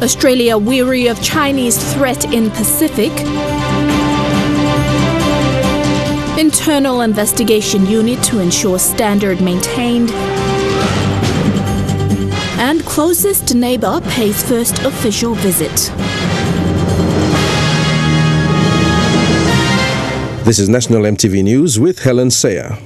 Australia weary of Chinese threat in Pacific. Internal investigation unit to ensure standard maintained. And closest neighbour pays first official visit. This is National EMTV News with Helen Sayer.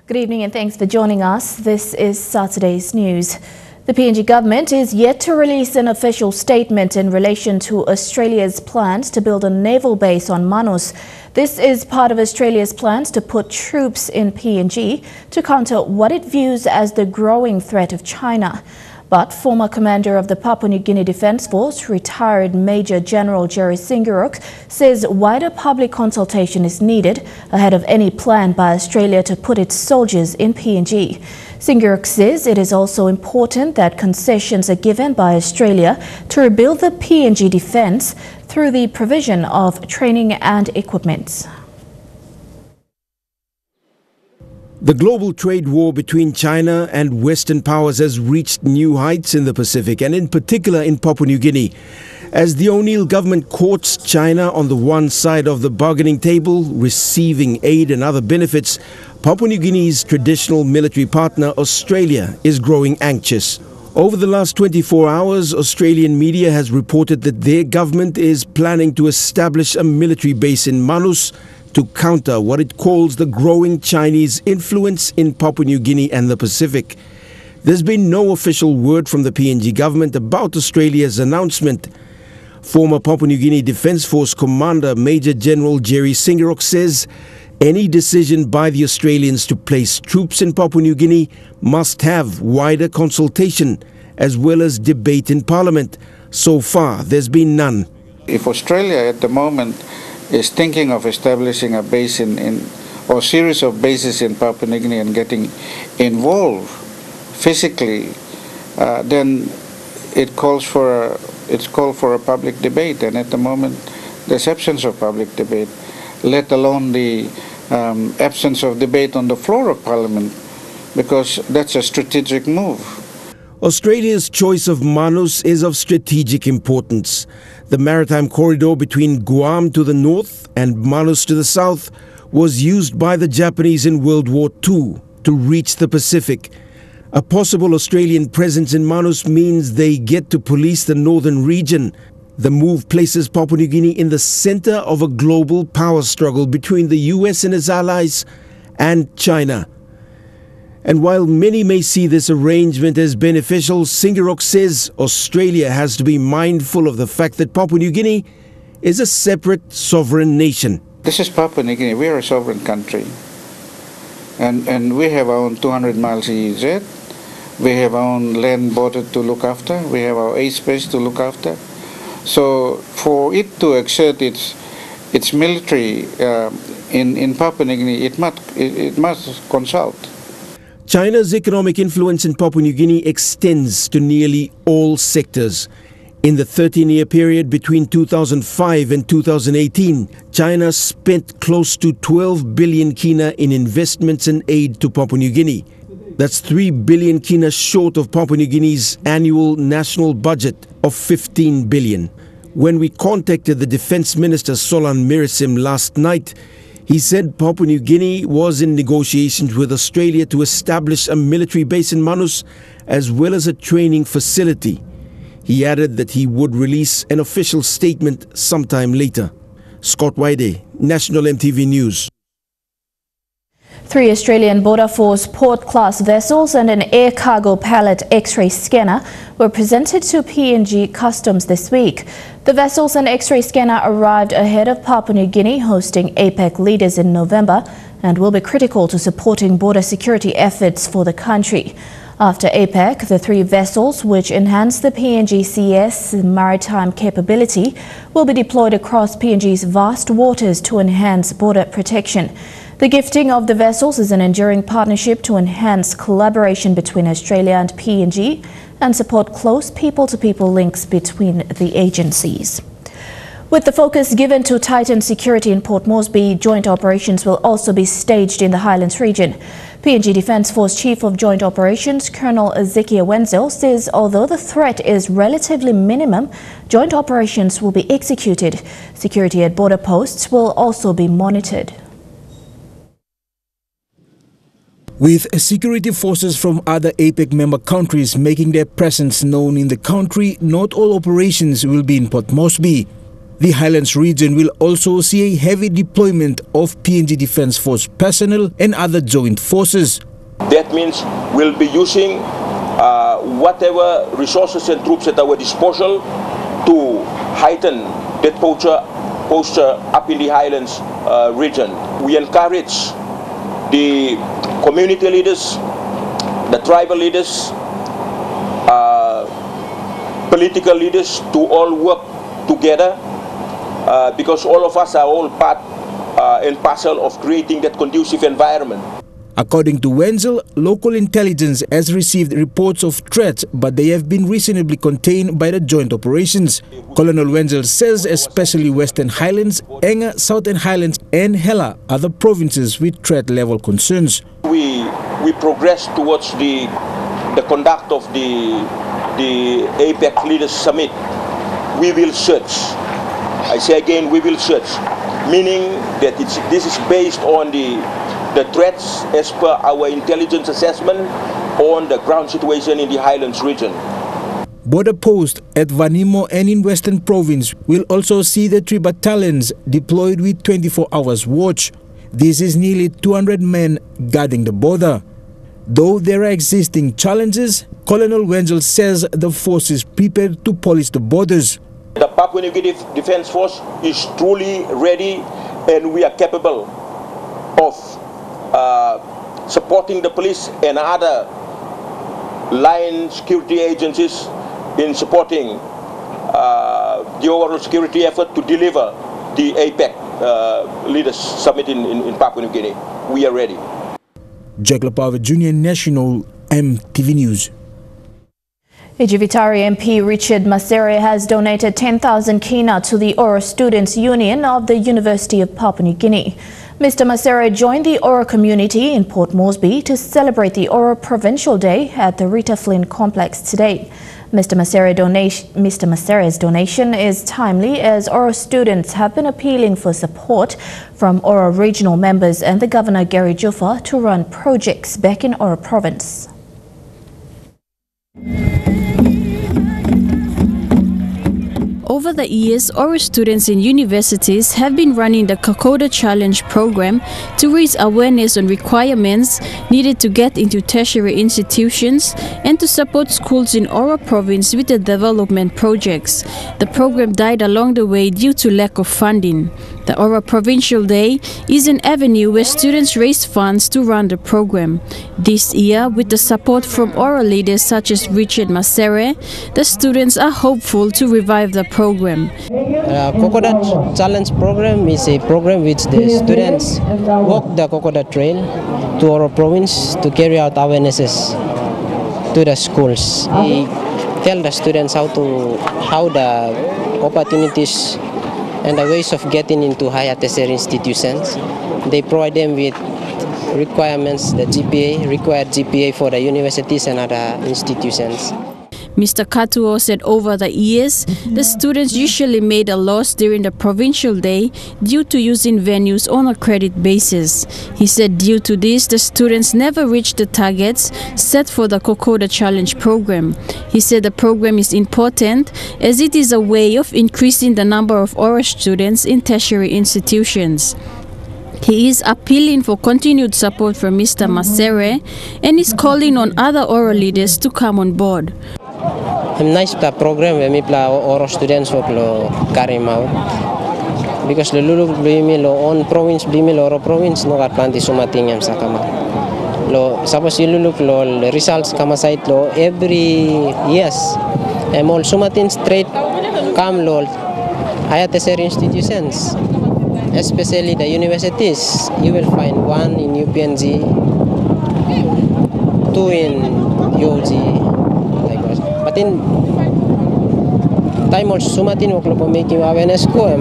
Good evening and thanks for joining us. This is Saturday's news. The PNG government is yet to release an official statement in relation to Australia's plans to build a naval base on Manus. This is part of Australia's plans to put troops in PNG to counter what it views as the growing threat of China. But former commander of the Papua New Guinea Defence Force, retired Major General Jerry Singaruk, says wider public consultation is needed ahead of any plan by Australia to put its soldiers in PNG. Singaruk says it is also important that concessions are given by Australia to rebuild the PNG defence through the provision of training and equipment. The global trade war between China and Western powers has reached new heights in the Pacific and in particular in Papua New Guinea. As the O'Neill government courts China on the one side of the bargaining table, receiving aid and other benefits, Papua New Guinea's traditional military partner Australia is growing anxious. Over the last 24 hours, Australian media has reported that their government is planning to establish a military base in Manus to counter what it calls the growing Chinese influence in Papua New Guinea and the Pacific. There's been no official word from the PNG government about Australia's announcement. Former Papua New Guinea Defence Force Commander Major General Jerry Singaruk says any decision by the Australians to place troops in Papua New Guinea must have wider consultation as well as debate in Parliament. So far, there's been none. If Australia at the moment is thinking of establishing a base or series of bases in Papua New Guinea and getting involved physically, then it's called for a public debate. And at the moment, there's absence of public debate, let alone the absence of debate on the floor of Parliament, because that's a strategic move. Australia's choice of Manus is of strategic importance. The maritime corridor between Guam to the north and Manus to the south was used by the Japanese in World War II to reach the Pacific. A possible Australian presence in Manus means they get to police the northern region. The move places Papua New Guinea in the center of a global power struggle between the US and its allies and China. And while many may see this arrangement as beneficial, Singaruk says Australia has to be mindful of the fact that Papua New Guinea is a separate sovereign nation. This is Papua New Guinea. We are a sovereign country. And we have our own 200 miles EEZ. We have our own land border to look after. We have our airspace to look after. So for it to exert its military in Papua New Guinea, it must consult. China's economic influence in Papua New Guinea extends to nearly all sectors. In the 13-year period between 2005 and 2018, China spent close to 12 billion kina in investments and aid to Papua New Guinea. That's 3 billion kina short of Papua New Guinea's annual national budget of 15 billion. When we contacted the Defence Minister Solan Mirisim last night, he said Papua New Guinea was in negotiations with Australia to establish a military base in Manus as well as a training facility. He added that he would release an official statement sometime later. Scott Waide, National EMTV News. 3 Australian Border Force port-class vessels and an air cargo pallet X-ray scanner were presented to PNG Customs this week. The vessels and X-ray scanner arrived ahead of Papua New Guinea hosting APEC leaders in November and will be critical to supporting border security efforts for the country. After APEC, the 3 vessels, which enhance the PNGC's maritime capability, will be deployed across PNG's vast waters to enhance border protection. The gifting of the vessels is an enduring partnership to enhance collaboration between Australia and PNG and support close people-to-people links between the agencies. With the focus given to tighten security in Port Moresby, joint operations will also be staged in the Highlands region. PNG Defence Force Chief of Joint Operations, Colonel Ezekiel Wenzel, says although the threat is relatively minimum, joint operations will be executed. Security at border posts will also be monitored. With security forces from other APEC member countries making their presence known in the country, not all operations will be in Port Moresby. The Highlands region will also see a heavy deployment of PNG Defence Force personnel and other joint forces. That means we'll be using whatever resources and troops at our disposal to heighten that posture up in the Highlands region. We encourage the community leaders, the tribal leaders, political leaders to all work together because all of us are all part and parcel of creating that conducive environment. According to Wenzel, local intelligence has received reports of threats, but they have been reasonably contained by the joint operations. Colonel Wenzel says especially Western Highlands, Enga, Southern Highlands and Hela are the provinces with threat level concerns. We progress towards the conduct of the APEC Leaders Summit. We will search. I say again, we will search, meaning that this is based on the threats as per our intelligence assessment on the ground situation in the Highlands region. Border posts at Vanimo and in Western Province will also see the 3 battalions deployed with 24 hours watch. This is nearly 200 men guarding the border. Though there are existing challenges, Colonel Wenzel says the force is prepared to police the borders. The Papua New Guinea Defence Force is truly ready and we are capable of supporting the police and other line security agencies in supporting the overall security effort to deliver the APEC Leaders Summit in Papua New Guinea. We are ready. Jack Lapava, Junior National, EMTV News. Ijivitari MP Richard Masseria has donated 10,000 kina to the Ora Students' Union of the University of Papua New Guinea. Mr. Masseria joined the Ora community in Port Moresby to celebrate the Ora Provincial Day at the Rita Flynn Complex today. Mr. Masseria's donation is timely as Ora students have been appealing for support from Ora regional members and the Governor Gary Juffa to run projects back in Ora Province. Over the years, Ora students in universities have been running the Kokoda Challenge program to raise awareness on requirements needed to get into tertiary institutions and to support schools in Ora province with the development projects. The program died along the way due to lack of funding. The Ora Provincial Day is an avenue where students raise funds to run the program. This year, with the support from Ora leaders such as Richard Masseria, the students are hopeful to revive the program. Kokoda Challenge program is a program which the students walk the Kokoda Trail to Ora province to carry out awarenesses to the schools. We tell the students how the opportunities and the ways of getting into higher tertiary institutions. They provide them with requirements, the GPA, required GPA for the universities and other institutions. Mr. Katuo said over the years, the students usually made a loss during the provincial day due to using venues on a credit basis. He said due to this, the students never reached the targets set for the Kokoda Challenge program. He said the program is important as it is a way of increasing the number of Ora students in tertiary institutions. He is appealing for continued support from Mr. Masseria and is calling on other Ora leaders to come on board. I'm nice the program where we play Ora students for carry out because the lulu blimi lo on province blimi lo Ora province no kat planti sumating yam sa kama lo suppose you look lo results kama site lo every years I'm all sumatin straight come lo higher tertiary institutions, especially the universities. You will find one in UPNG, two in UOG. But in time also sumatin waklo po making awareness ko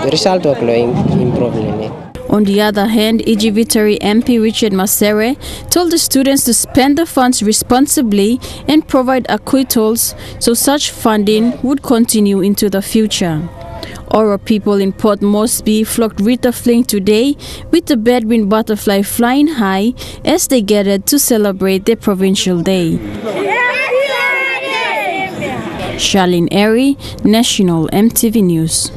result waklo improvement. On the other hand, Ijivitari MP Richard Masseria told the students to spend the funds responsibly and provide acquittals so such funding would continue into the future. Oro people in Port Moresby flocked Rita Fling today with the Bedouin butterfly flying high as they gathered to celebrate their provincial day. Charlene Airy, National EMTV News.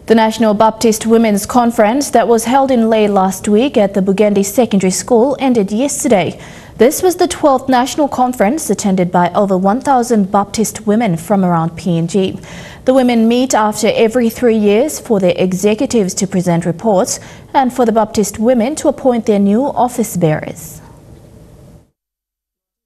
The National Baptist Women's Conference that was held in Lae last week at the Bugandi Secondary School ended yesterday. This was the 12th national conference attended by over 1,000 Baptist women from around PNG. The women meet after every 3 years for their executives to present reports and for the Baptist women to appoint their new office bearers.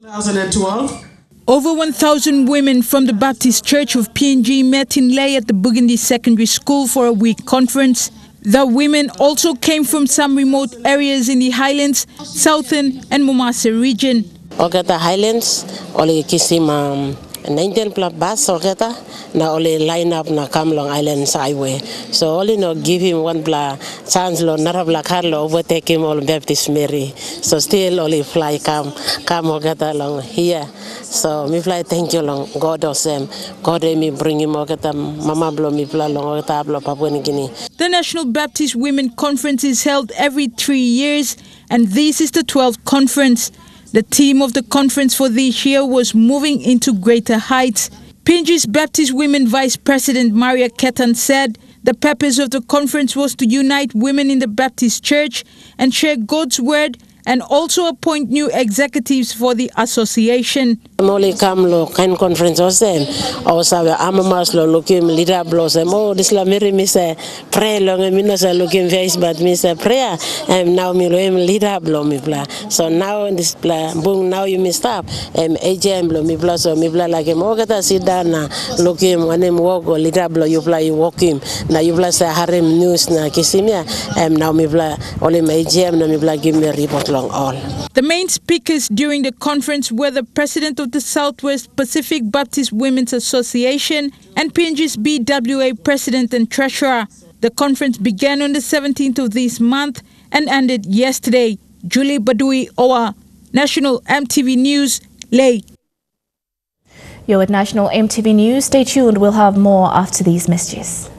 2012. Over 1,000 women from the Baptist Church of PNG met in Lae at the Bugandi Secondary School for a week conference. The women also came from some remote areas in the Highlands, Southern and Masseria region. Ogata Highlands, oli kisim 19 bus ogata na oli line up na Kamlong Islands highway. So only no give him one chance lo narabla Carlo overtake him all Baptist Mary. So still only fly come ogata long here. So me fly thank you long God awesome. God me bring him ogata mama blow me fly long ogata blow Papua New Guinea. The National Baptist Women Conference is held every 3 years and this is the 12th conference. The theme of the conference for this year was moving into greater heights. PNG's Baptist Women Vice President Maria Ketan said the purpose of the conference was to unite women in the Baptist Church and share God's word and also appoint new executives for the association. Moli kam lo kan conference osem osawe amamas lo lokim leader blosem this la meri mi se pray lo mi no se lokim face but mi se prayer and now mi lo leader blo mi bla so now in this bla boom now you mi stop AGM blo mi bla so mi bla like mo gata sidana lokim anem wogo leader blo you bla you walkim na you bla se harem news na kisimia now mi bla only AGM na mi bla give me report. All. The main speakers during the conference were the President of the Southwest Pacific Baptist Women's Association and PNG's BWA President and Treasurer. The conference began on the 17th of this month and ended yesterday. Julie Badui Owa, National EMTV News, Lae. You're at National EMTV News. Stay tuned. We'll have more after these messages.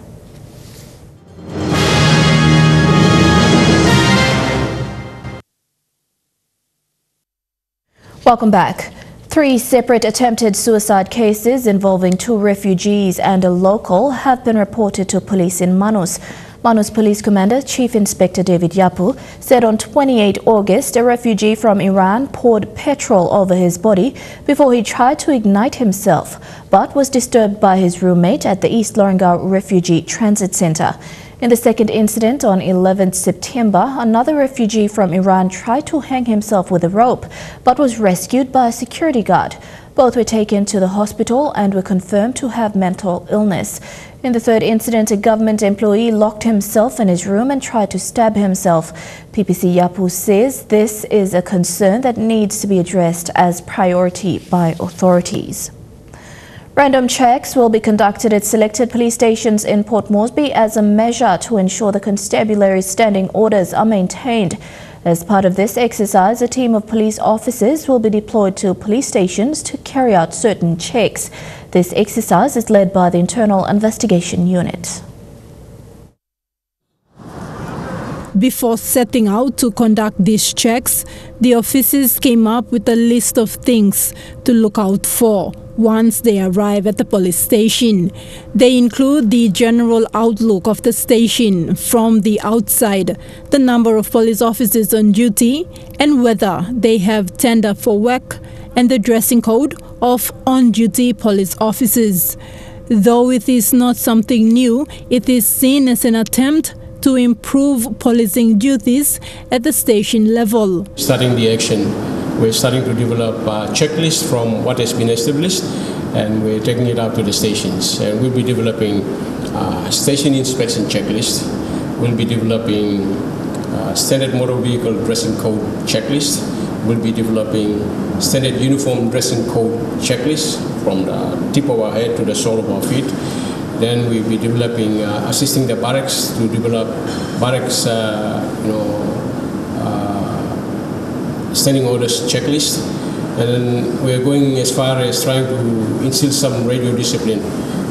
Welcome back. 3 separate attempted suicide cases involving 2 refugees and a local have been reported to police in Manus. Manus Police Commander Chief Inspector David Yapu said on 28 August a refugee from Iran poured petrol over his body before he tried to ignite himself, but was disturbed by his roommate at the East Lorengau Refugee Transit Center. In the second incident on 11th September, another refugee from Iran tried to hang himself with a rope, but was rescued by a security guard. Both were taken to the hospital and were confirmed to have mental illness. In the third incident, a government employee locked himself in his room and tried to stab himself. PPC Yapu says this is a concern that needs to be addressed as priority by authorities. Random checks will be conducted at selected police stations in Port Moresby as a measure to ensure the constabulary's standing orders are maintained. As part of this exercise, a team of police officers will be deployed to police stations to carry out certain checks. This exercise is led by the Internal Investigation Unit. Before setting out to conduct these checks, the officers came up with a list of things to look out for once they arrive at the police station. They include the general outlook of the station from the outside, the number of police officers on duty, and whether they have tender for work, and the dressing code of on-duty police officers. Though it is not something new, it is seen as an attempt to improve policing duties at the station level. Starting the action, we're starting to develop a checklist from what has been established, and we're taking it out to the stations. And we'll be developing station inspection checklist. We'll be developing standard motor vehicle dressing code checklist. We'll be developing standard uniform dressing code checklist from the tip of our head to the sole of our feet. Then we'll be developing, assisting the barracks to develop barracks, standing orders checklist. And then we're going as far as trying to instill some radio discipline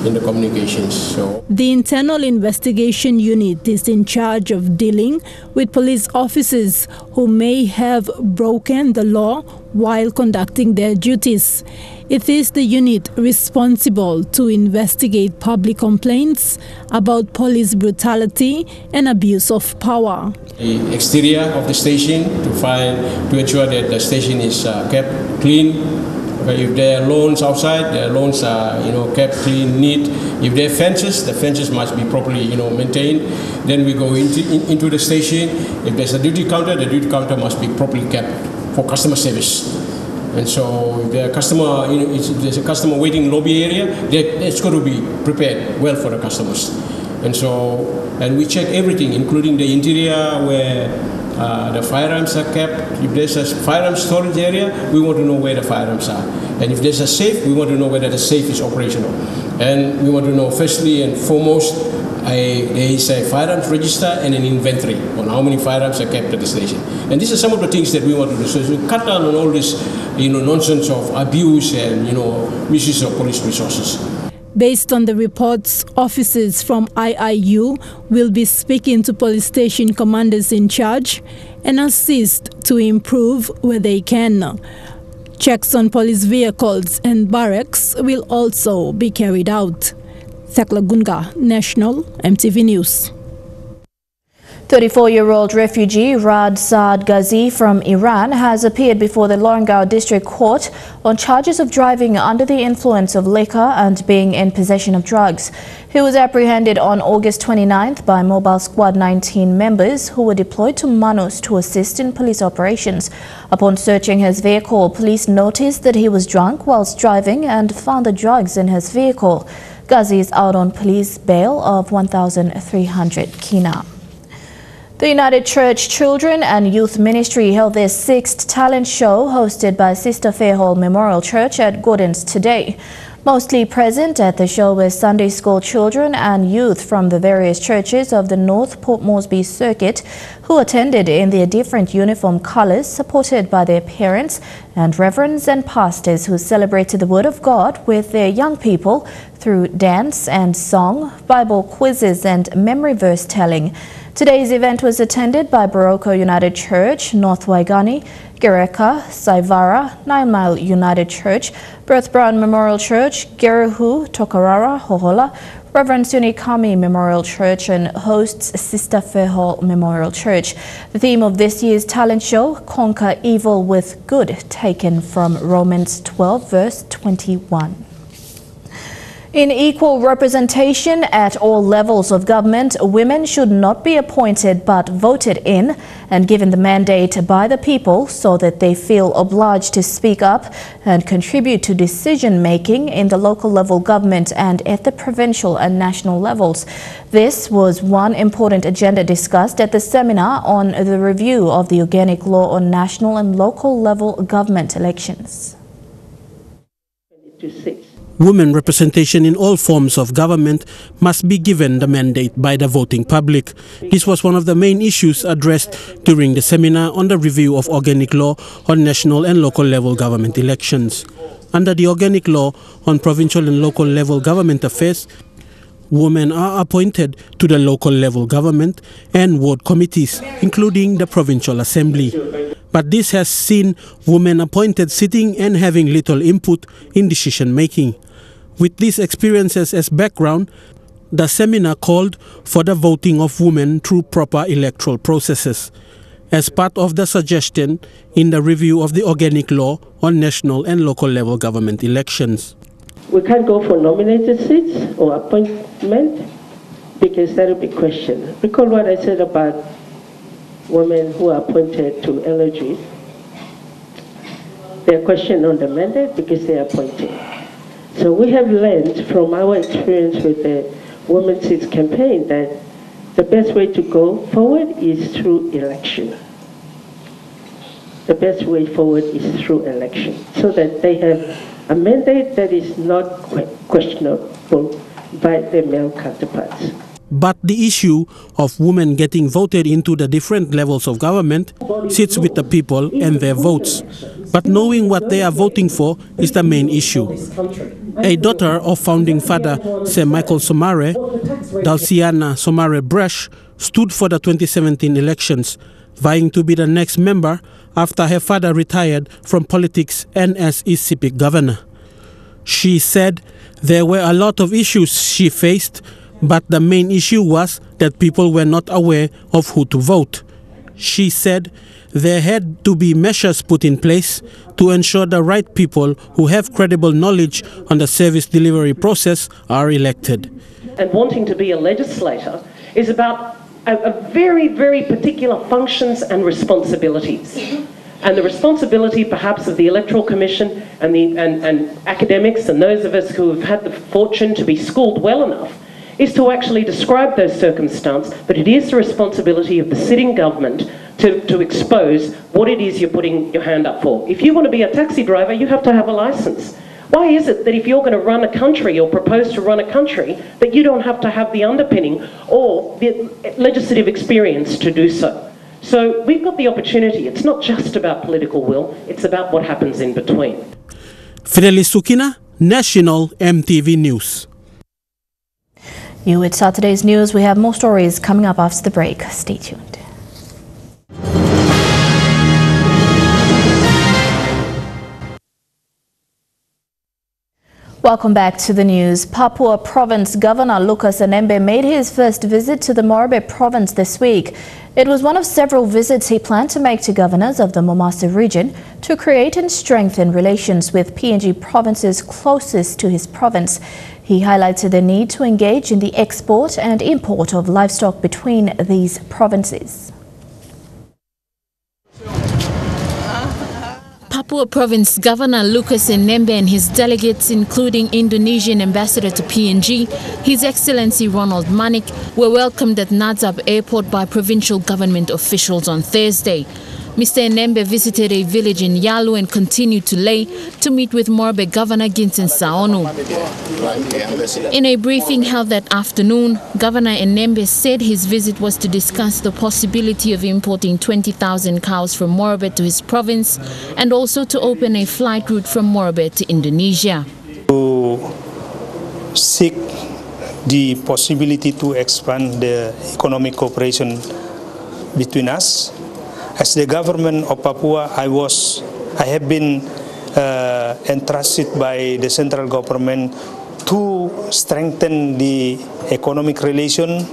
in the communications. So the Internal Investigation Unit is in charge of dealing with police officers who may have broken the law while conducting their duties. It is the unit responsible to investigate public complaints about police brutality and abuse of power. The exterior of the station to ensure that the station is kept clean. Okay, if there are lawns outside, the lawns are kept clean, neat. If there are fences, the fences must be properly maintained. Then we go into the station. If there's a duty counter, the duty counter must be properly kept for customer service. And so if there are customer, if there's a customer waiting lobby area, it's got to be prepared well for the customers. And we check everything, including the interior where the firearms are kept. If there's a firearm storage area, we want to know where the firearms are. And if there's a safe, we want to know whether the safe is operational. And we want to know firstly and foremost, there is a firearms register and an inventory on how many firearms are kept at the station. And these are some of the things that we want to do. So we cut down on all this nonsense of abuse and misuse of police resources. Based on the reports, officers from IIU will be speaking to police station commanders in charge and assist to improve where they can. Checks on police vehicles and barracks will also be carried out. Thekla Gunga, National EMTV News. 34-year-old refugee Rad Saad Ghazi from Iran has appeared before the Lorengau District Court on charges of driving under the influence of liquor and being in possession of drugs. He was apprehended on August 29th by Mobile Squad 19 members who were deployed to Manus to assist in police operations. Upon searching his vehicle, police noticed that he was drunk whilst driving and found the drugs in his vehicle. Ghazi is out on police bail of 1,300 kina. The United Church Children and Youth Ministry held their 6th talent show hosted by Sister Fairhall Memorial Church at Gordon's today. Mostly present at the show were Sunday school children and youth from the various churches of the North Port Moresby circuit who attended in their different uniform colours, supported by their parents and reverends and pastors who celebrated the Word of God with their young people through dance and song, Bible quizzes and memory verse telling. Today's event was attended by Baroko United Church, North Waigani, Gereka, Saivara, 9 Mile United Church, Berth Brown Memorial Church, Geruhu, Tokarara, Hohola, Reverend Sunikami Memorial Church and hosts Sister Fairhall Memorial Church. The theme of this year's talent show, Conquer Evil with Good, taken from Romans 12 verse 21. In equal representation at all levels of government, women should not be appointed but voted in and given the mandate by the people so that they feel obliged to speak up and contribute to decision-making in the local level government and at the provincial and national levels. This was one important agenda discussed at the seminar on the review of the organic law on national and local level government elections. Women representation in all forms of government must be given the mandate by the voting public. This was one of the main issues addressed during the seminar on the review of organic law on national and local level government elections. Under the organic law on provincial and local level government affairs, women are appointed to the local level government and ward committees, including the provincial assembly. But this has seen women appointed sitting and having little input in decision making. With these experiences as background, the seminar called for the voting of women through proper electoral processes, as part of the suggestion in the review of the organic law on national and local level government elections. We can't go for nominated seats or appointment because that will be questioned. Recall what I said about women who are appointed to LOGs. They are questioned on the mandate because they are appointed. So we have learned from our experience with the Women's Seats campaign that the best way to go forward is through election. The best way forward is through election, so that they have a mandate that is not questionable by their male counterparts. But the issue of women getting voted into the different levels of government sits with the people and their votes. But knowing what they are voting for is the main issue. A daughter of founding father Sir Michael Somare, Dalciana Somare Brush, stood for the 2017 elections, vying to be the next member after her father retired from politics and as Isipik governor. She said there were a lot of issues she faced, but the main issue was that people were not aware of who to vote. She said there had to be measures put in place to ensure the right people who have credible knowledge on the service delivery process are elected. And wanting to be a legislator is about a very, very particular functions and responsibilities. And the responsibility perhaps of the Electoral Commission and academics and those of us who have had the fortune to be schooled well enough is to actually describe those circumstances, but it is the responsibility of the sitting government to expose what it is you're putting your hand up for. If you want to be a taxi driver, you have to have a license. Why is it that if you're going to run a country or propose to run a country, that you don't have to have the underpinning or the legislative experience to do so? So we've got the opportunity. It's not just about political will, it's about what happens in between. Fidelis Sukina, National EMTV News. You with Saturday's News. We have more stories coming up after the break. Stay tuned. Welcome back to the news. Papua Province Governor Lucas Enembe made his first visit to the Morobe Province this week. It was one of several visits he planned to make to governors of the Masseria region to create and strengthen relations with PNG provinces closest to his province. He highlighted the need to engage in the export and import of livestock between these provinces. Papua Province Governor Lucas Enembe and his delegates, including Indonesian Ambassador to PNG, His Excellency Ronald Manik, were welcomed at Nadzab Airport by provincial government officials on Thursday. Mr. Enembe visited a village in Yalu and continued to Ley to meet with Morobe Governor Ginsen Saonu. In a briefing held that afternoon, Governor Enembe said his visit was to discuss the possibility of importing 20,000 cows from Morobe to his province and also to open a flight route from Morobe to Indonesia. To seek the possibility to expand the economic cooperation between us. As the government of Papua, I have been entrusted by the central government to strengthen the economic relation,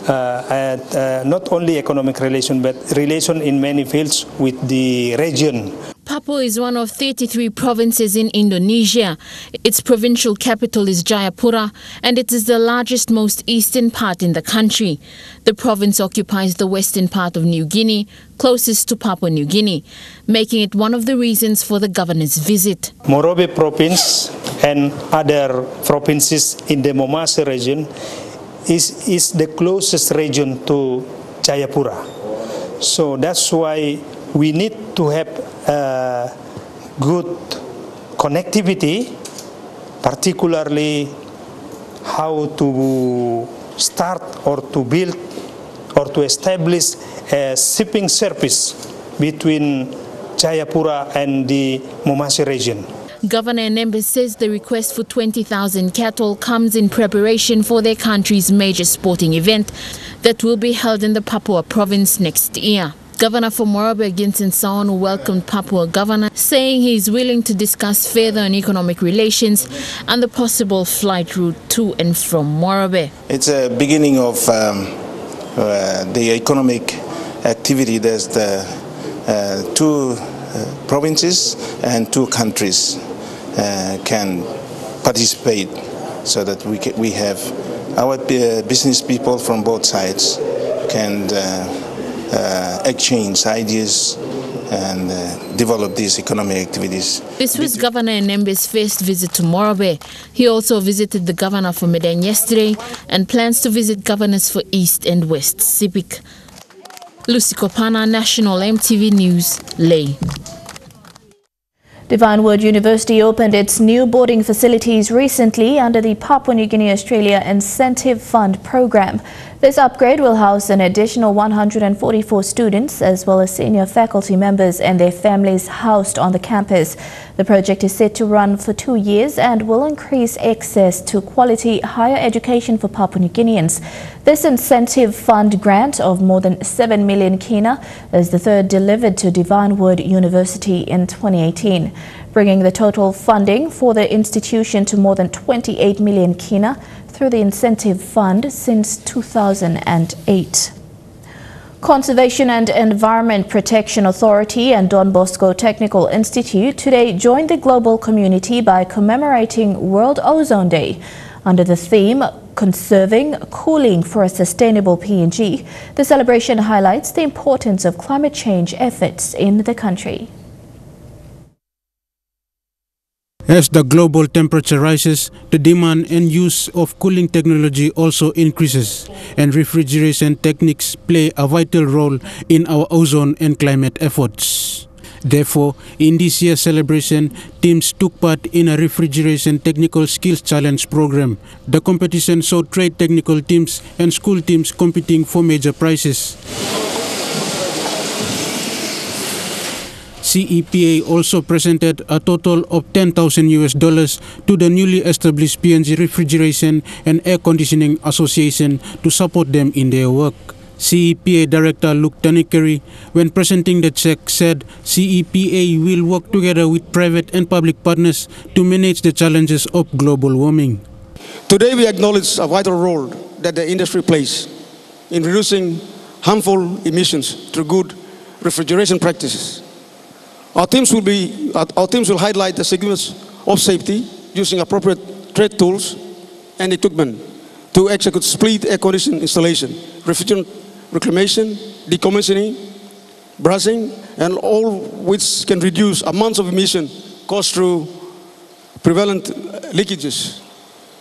not only economic relation, but relation in many fields with the region. Papua is one of 33 provinces in Indonesia. Its provincial capital is Jayapura, and it is the largest, most eastern part in the country. The province occupies the western part of New Guinea, closest to Papua New Guinea, making it one of the reasons for the governor's visit. Morobe province and other provinces in the Masseria region is the closest region to Jayapura. So that's why we need to have good connectivity, particularly how to start or to build or to establish a shipping service between Jayapura and the Masseria region. Governor Enembe says the request for 20,000 cattle comes in preparation for their country's major sporting event that will be held in the Papua province next year. Governor for Morobe Ginsen Saonu welcomed Papua Governor, saying he is willing to discuss further on economic relations and the possible flight route to and from Morobe. It's a beginning of the economic activity. There's the two provinces and two countries can participate, so that we have our business people from both sides can exchange ideas and develop these economic activities. This was Governor Enembe's first visit to Morobe. He also visited the governor for Medan yesterday and plans to visit governors for East and West Sipik. Lucy Kopana, National EMTV News, Ley. Divine Word University opened its new boarding facilities recently under the Papua New Guinea Australia Incentive Fund program. This upgrade will house an additional 144 students as well as senior faculty members and their families housed on the campus. The project is set to run for 2 years and will increase access to quality higher education for Papua New Guineans. This incentive fund grant of more than 7 million kina is the third delivered to Divine Word University in 2018, bringing the total funding for the institution to more than 28 million kina through the incentive fund since 2008. Conservation and Environment Protection Authority and Don Bosco Technical Institute today joined the global community by commemorating World Ozone Day. Under the theme, Conserving Cooling for a Sustainable PNG, the celebration highlights the importance of climate change efforts in the country. As the global temperature rises, the demand and use of cooling technology also increases, and refrigeration techniques play a vital role in our ozone and climate efforts. Therefore, in this year's celebration, teams took part in a refrigeration technical skills challenge program. The competition saw trade technical teams and school teams competing for major prizes. CEPA also presented a total of $10,000 to the newly established PNG Refrigeration and Air Conditioning Association to support them in their work. CEPA Director Luke Tanikeri, when presenting the check, said CEPA will work together with private and public partners to manage the challenges of global warming. Today we acknowledge a vital role that the industry plays in reducing harmful emissions through good refrigeration practices. Our teams will highlight the significance of safety using appropriate trade tools and equipment to execute split air conditioning installation, refrigerant reclamation, decommissioning, brushing, and all which can reduce amounts of emission caused through prevalent leakages,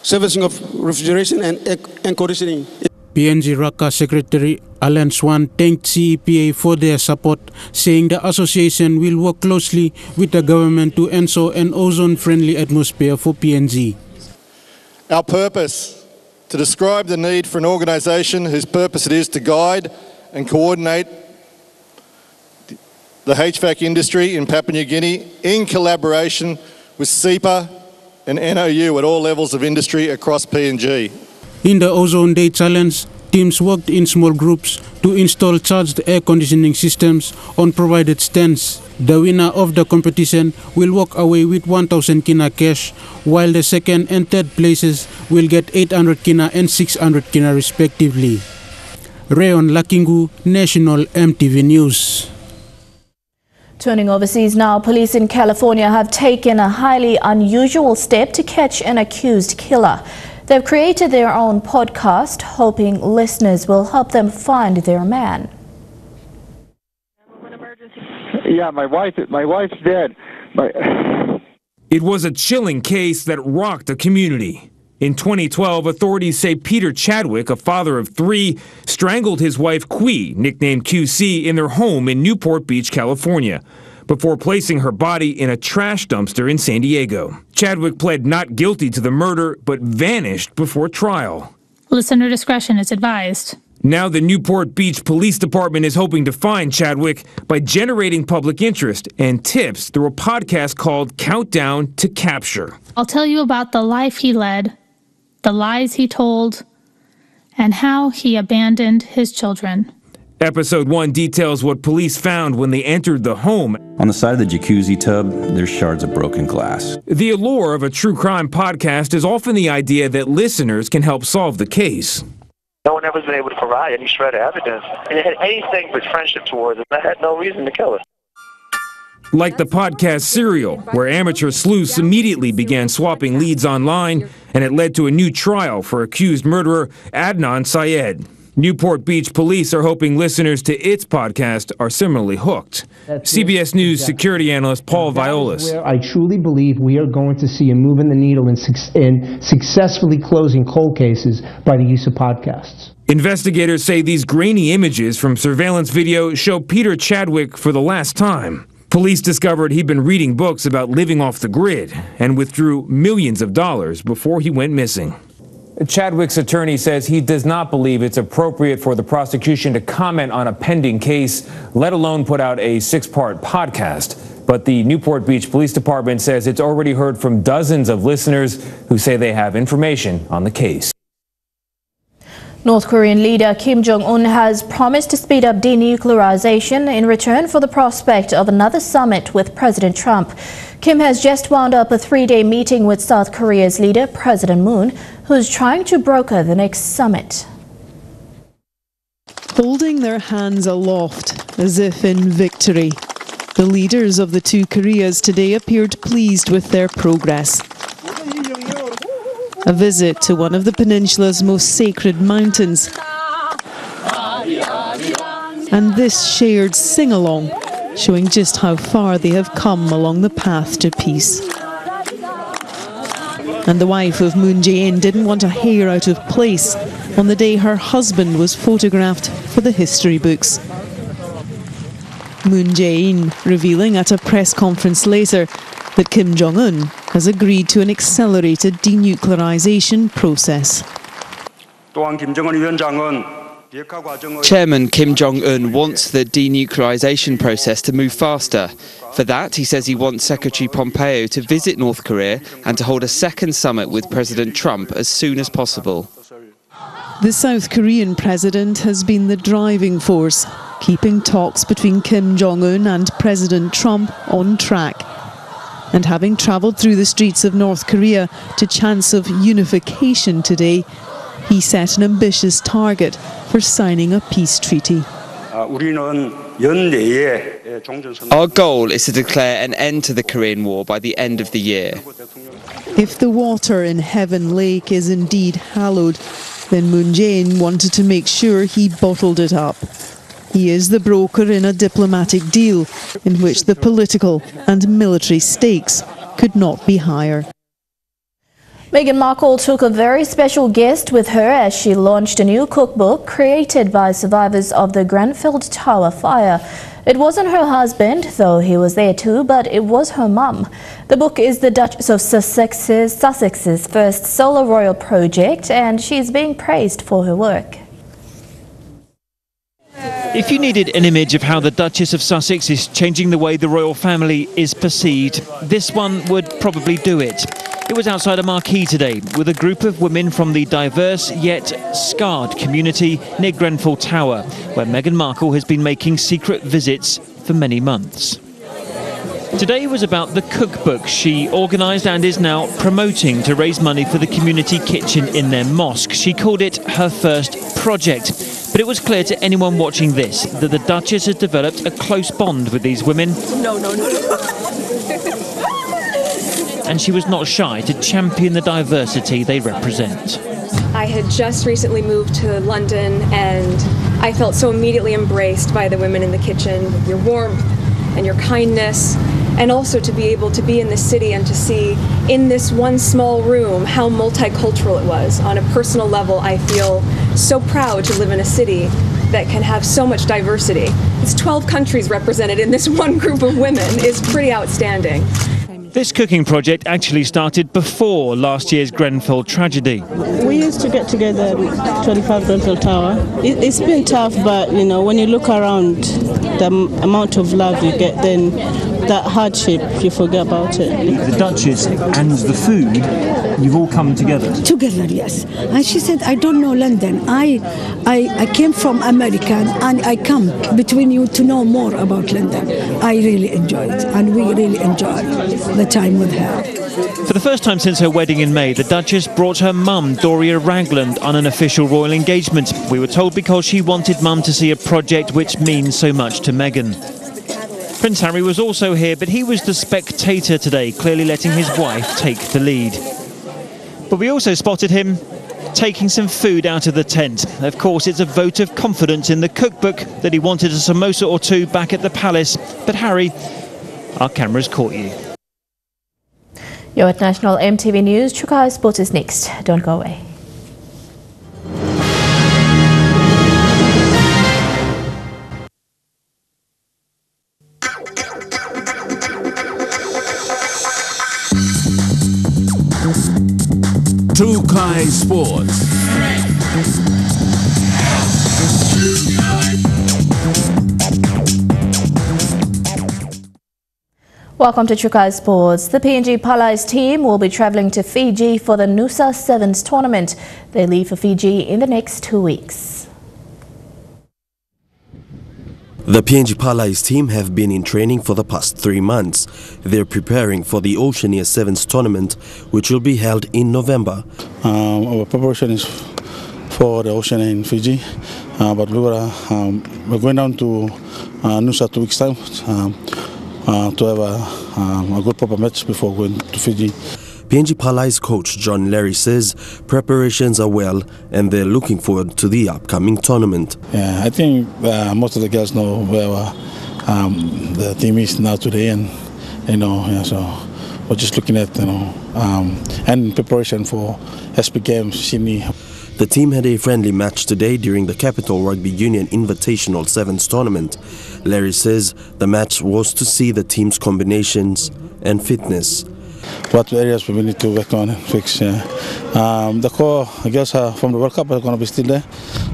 servicing of refrigeration and air conditioning. PNG RACA Secretary Alan Swan thanked CEPA for their support, saying the association will work closely with the government to ensure an ozone-friendly atmosphere for PNG. Our purpose, to describe the need for an organisation whose purpose it is to guide and coordinate the HVAC industry in Papua New Guinea in collaboration with SEPA and NOU at all levels of industry across PNG. In the Ozone Day Challenge, teams worked in small groups to install charged air conditioning systems on provided stands. The winner of the competition will walk away with 1,000 kina cash, while the second and third places will get 800 kina and 600 kina respectively. Rayon Lakingu, National EMTV News. Turning overseas now, police in California have taken a highly unusual step to catch an accused killer. They've created their own podcast, hoping listeners will help them find their man. Yeah, my wife's dead. It was a chilling case that rocked the community. In 2012, authorities say Peter Chadwick, a father of 3, strangled his wife Qui, nicknamed QC, in their home in Newport Beach, California, before placing her body in a trash dumpster in San Diego. Chadwick pled not guilty to the murder, but vanished before trial. Listener discretion is advised. Now the Newport Beach Police Department is hoping to find Chadwick by generating public interest and tips through a podcast called Countdown to Capture. I'll tell you about the life he led, the lies he told, and how he abandoned his children. Episode 1 details what police found when they entered the home. On the side of the jacuzzi tub, there's shards of broken glass. The allure of a true crime podcast is often the idea that listeners can help solve the case. No one ever been able to provide any shred of evidence. And it had anything but friendship towards it. I had no reason to kill her. Like the podcast Serial, where amateur sleuths immediately began swapping leads online, and it led to a new trial for accused murderer Adnan Syed. Newport Beach police are hoping listeners to its podcast are similarly hooked. CBS News security analyst Paul Violas. Where I truly believe we are going to see a move in the needle in successfully closing cold cases by the use of podcasts. Investigators say these grainy images from surveillance video show Peter Chadwick for the last time. Police discovered he'd been reading books about living off the grid and withdrew millions of dollars before he went missing. Chadwick's attorney says he does not believe it's appropriate for the prosecution to comment on a pending case, let alone put out a 6-part podcast. But the Newport Beach Police Department says it's already heard from dozens of listeners who say they have information on the case. North Korean leader Kim Jong-un has promised to speed up denuclearization in return for the prospect of another summit with President Trump. Kim has just wound up a 3-day meeting with South Korea's leader, President Moon, who's trying to broker the next summit. Holding their hands aloft as if in victory, the leaders of the two Koreas today appeared pleased with their progress. A visit to one of the peninsula's most sacred mountains. And this shared sing-along, showing just how far they have come along the path to peace. And the wife of Moon Jae-in didn't want a hair out of place on the day her husband was photographed for the history books. Moon Jae-in revealing at a press conference later that Kim Jong-un has agreed to an accelerated denuclearization process. Chairman Kim Jong-un wants the denuclearization process to move faster. For that, he says he wants Secretary Pompeo to visit North Korea and to hold a second summit with President Trump as soon as possible. The South Korean president has been the driving force, keeping talks between Kim Jong-un and President Trump on track. And having travelled through the streets of North Korea to chants of unification today, he set an ambitious target for signing a peace treaty. Our goal is to declare an end to the Korean War by the end of the year. If the water in Heaven Lake is indeed hallowed, then Moon Jae-in wanted to make sure he bottled it up. He is the broker in a diplomatic deal in which the political and military stakes could not be higher. Meghan Markle took a very special guest with her as she launched a new cookbook created by survivors of the Grenfell Tower fire. It wasn't her husband, though he was there too, but it was her mum. The book is the Duchess of Sussex's first solo royal project, and she's being praised for her work. If you needed an image of how the Duchess of Sussex is changing the way the royal family is perceived, this one would probably do it. It was outside a marquee today with a group of women from the diverse yet scarred community near Grenfell Tower, where Meghan Markle has been making secret visits for many months. Today was about the cookbook she organised and is now promoting to raise money for the community kitchen in their mosque. She called it her first project. But it was clear to anyone watching this that the Duchess has developed a close bond with these women. No. And she was not shy to champion the diversity they represent. I had just recently moved to London and I felt so immediately embraced by the women in the kitchen, your warmth and your kindness, and also to be able to be in this city and to see in this one small room how multicultural it was. On a personal level, I feel so proud to live in a city that can have so much diversity. It's 12 countries represented in this one group of women is pretty outstanding. This cooking project actually started before last year's Grenfell tragedy. We used to get together at 25 Grenfell Tower. It's been tough, but you know, when you look around the amount of love you get, then that hardship, you forget about it. The Duchess and the food, you've all come together. Together, yes. And she said, I don't know London. I came from America and I come between you to know more about London. I really enjoyed it, and we really enjoyed the time with her. For the first time since her wedding in May, the Duchess brought her mum, Doria Ragland, on an official royal engagement. We were told because she wanted mum to see a project which means so much to Meghan. Prince Harry was also here, but he was the spectator today, clearly letting his wife take the lead. But we also spotted him taking some food out of the tent. Of course, it's a vote of confidence in the cookbook that he wanted a samosa or two back at the palace. But Harry, our cameras caught you. You're at National EMTV News. Chukai Sports is next. Don't go away. True Kai Sports. Welcome to Trukai Sports. The PNG Palais team will be travelling to Fiji for the Nusa Sevens tournament. They leave for Fiji in the next 2 weeks. The PNG Palais team have been in training for the past 3 months. They're preparing for the Oceania Sevens tournament, which will be held in November. Our preparation is for the Oceania in Fiji, but we're going down to Nusa 2 weeks time. To have a good proper match before going to Fiji. PNG Palais coach John Larry says preparations are well and they're looking forward to the upcoming tournament. Yeah, I think most of the girls know where the team is now today, and so we're just looking at and preparation for SP Games Sydney. The team had a friendly match today during the Capital Rugby Union Invitational Sevens tournament. Larry says the match was to see the team's combinations and fitness. What areas we need to work on and fix. The core girls from the World Cup are going to be still there.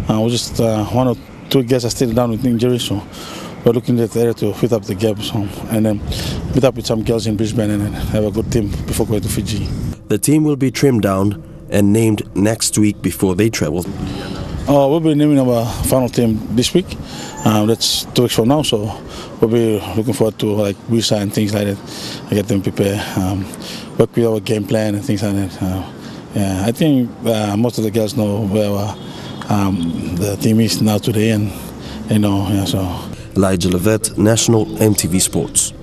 We just 1 or 2 girls are still down with injuries, so we're looking at the area to fit up the gaps and then meet up with some girls in Brisbane and then have a good team before going to Fiji. The team will be trimmed down and named next week before they travel. We'll be naming our final team this week. That's 2 weeks from now, so we'll be looking forward to like visa and things like that. I get them prepared, work with our game plan and things like that. Yeah, I think most of the girls know where the team is now today, and so. Elijah Levet, National EMTV Sports.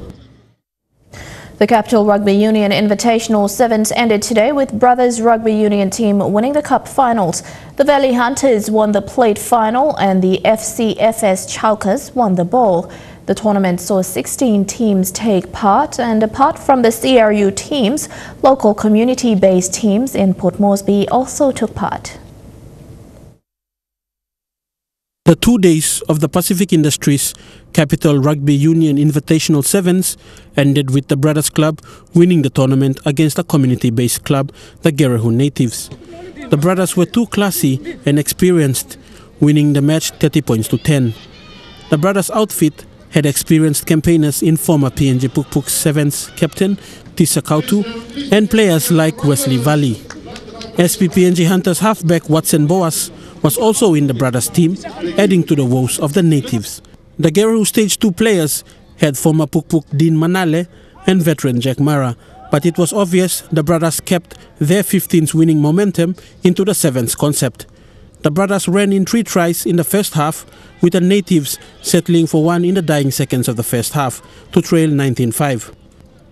The Capital Rugby Union Invitational Sevens ended today with Brothers Rugby Union team winning the cup finals. The Valley Hunters won the plate final and the FCFS Chalkers won the ball. The tournament saw 16 teams take part, and apart from the CRU teams, local community-based teams in Port Moresby also took part. The 2 days of the Pacific Industries Capital Rugby Union Invitational Sevens ended with the Brothers Club winning the tournament against a community-based club, the Gerehu Natives. The Brothers were too classy and experienced, winning the match 30 points to 10. The Brothers outfit had experienced campaigners in former PNG Cookbook Sevens captain Tisa Kautu and players like Wesley Valley. SPPNG Hunters halfback Watson Boas was also in the Brothers team, adding to the woes of the Natives. The Gerehu Stage 2 players had former Pukpuk Dean Manale and veteran Jack Mara, but it was obvious the Brothers kept their 15th winning momentum into the Sevens concept. The Brothers ran in 3 tries in the first half, with the Natives settling for 1 in the dying seconds of the first half to trail 19-5.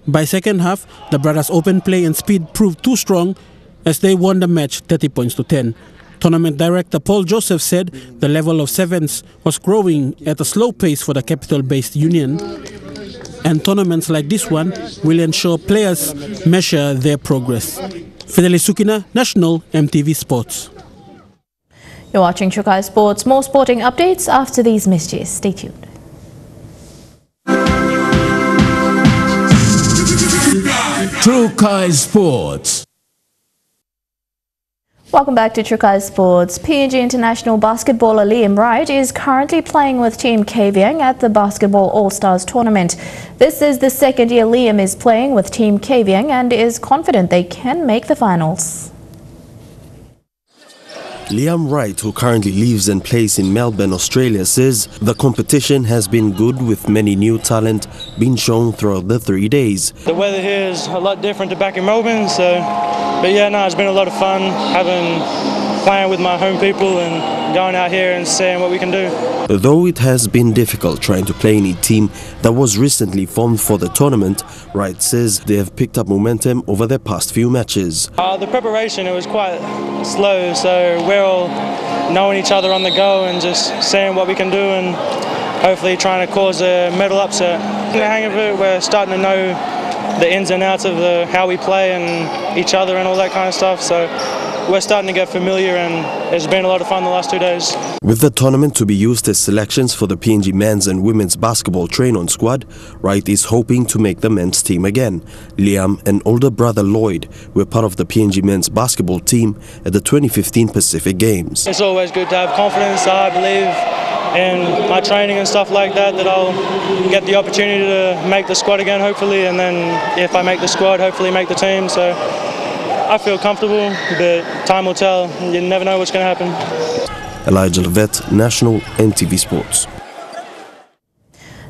By second half, the Brothers' open play and speed proved too strong as they won the match 30 points to 10. Tournament director Paul Joseph said the level of sevens was growing at a slow pace for the capital-based union, and tournaments like this one will ensure players measure their progress. Fidelis Sukina, National EMTV Sports. You're watching Trukai Sports. More sporting updates after these messages. Stay tuned. Trukai Sports. Welcome back to Trukai Sports. PNG international basketballer Liam Wright is currently playing with Team Kavieng at the Basketball All-Stars tournament. This is the second year Liam is playing with Team Kavieng and is confident they can make the finals. Liam Wright, who currently lives and plays in Melbourne, Australia, says the competition has been good with many new talent being shown throughout the 3 days. The weather here is a lot different to back in Melbourne, but yeah, no, it's been a lot of fun playing with my home people and going out here and seeing what we can do. Though it has been difficult trying to play in a team that was recently formed for the tournament, Wright says they have picked up momentum over their past few matches. The preparation, it was quite slow, so we're all knowing each other on the go and just seeing what we can do and hopefully trying to cause a medal upset. In the hang of it, we're starting to know the ins and outs of how we play and each other and all that kind of stuff, so we're starting to get familiar, and it's been a lot of fun the last 2 days. With the tournament to be used as selections for the PNG men's and women's basketball train-on squad, Wright is hoping to make the men's team again. Liam and older brother Lloyd were part of the PNG men's basketball team at the 2015 Pacific Games. It's always good to have confidence. I believe in my training and stuff like that, that I'll get the opportunity to make the squad again, hopefully, and then if I make the squad, hopefully make the team. So I feel comfortable, but time will tell. You never know what's going to happen. Elijah Levet, National EMTV Sports.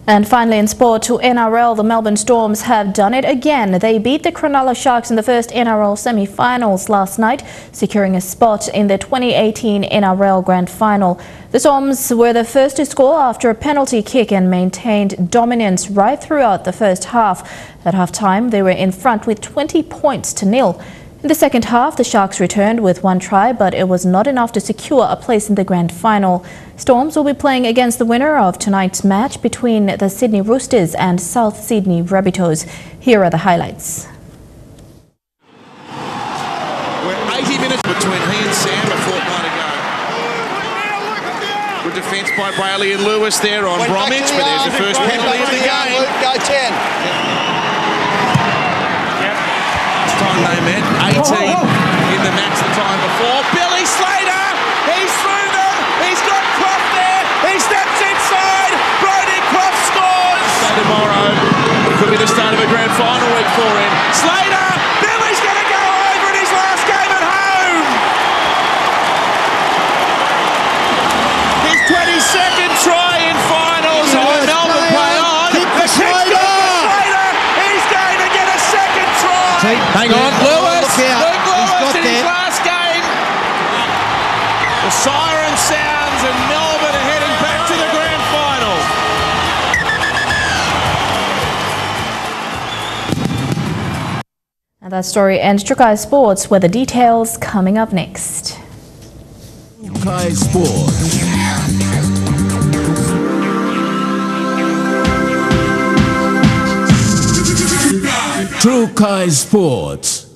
And finally in sport, to NRL, the Melbourne Storms have done it again. They beat the Cronulla Sharks in the first NRL semi-finals last night, securing a spot in the 2018 NRL Grand Final. The Storms were the first to score after a penalty kick and maintained dominance right throughout the first half. At half-time, they were in front with 20 points to nil. In the second half, the Sharks returned with one try, but it was not enough to secure a place in the grand final. Storms will be playing against the winner of tonight's match between the Sydney Roosters and South Sydney Rabbitohs. Here are the highlights. We're 80 minutes between he and Sam a fortnight ago. Good defence by Brayley and Lewis there on Bromwich, but there's the first penalty of the game. Go 10. Time they met, 18 in the match the time before. Billy Slater, he's through them, he's got Croft there, he steps inside, Brody Croft scores! So tomorrow, it could be the start of a grand final week for him. Slater, Billy's going to go over in his last game at home! His 22nd try in finals, and when Melbourne play on, the kick's Slater, he's going to get a second try! Hang on, Lewis, Luke Lewis in his last game. The siren sounds and Melbourne are heading back to the grand final. And that story ends Trukai Sports, with the details coming up next. Trukai Sports. Trukai Sports.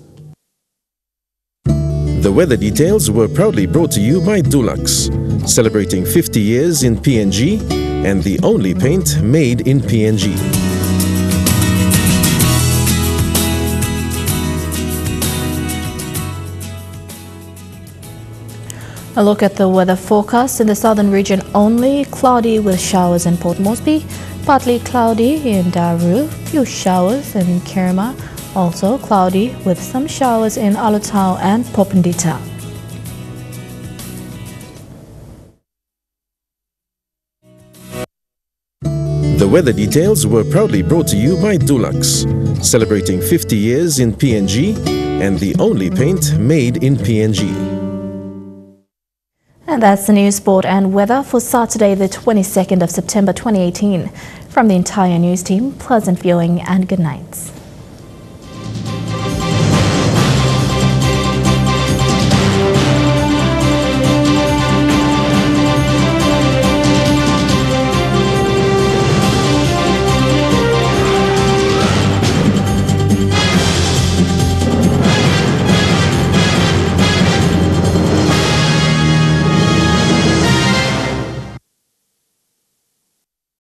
The weather details were proudly brought to you by Dulux, celebrating 50 years in PNG and the only paint made in PNG. A look at the weather forecast in the southern region only. Cloudy with showers in Port Moresby, partly cloudy in Daru, few showers in Kirima, also cloudy with some showers in Alotau and Popondita. The weather details were proudly brought to you by Dulux, celebrating 50 years in PNG and the only paint made in PNG. And that's the news, sport and weather for Saturday the 22nd of September 2018. From the entire news team, pleasant viewing and good night.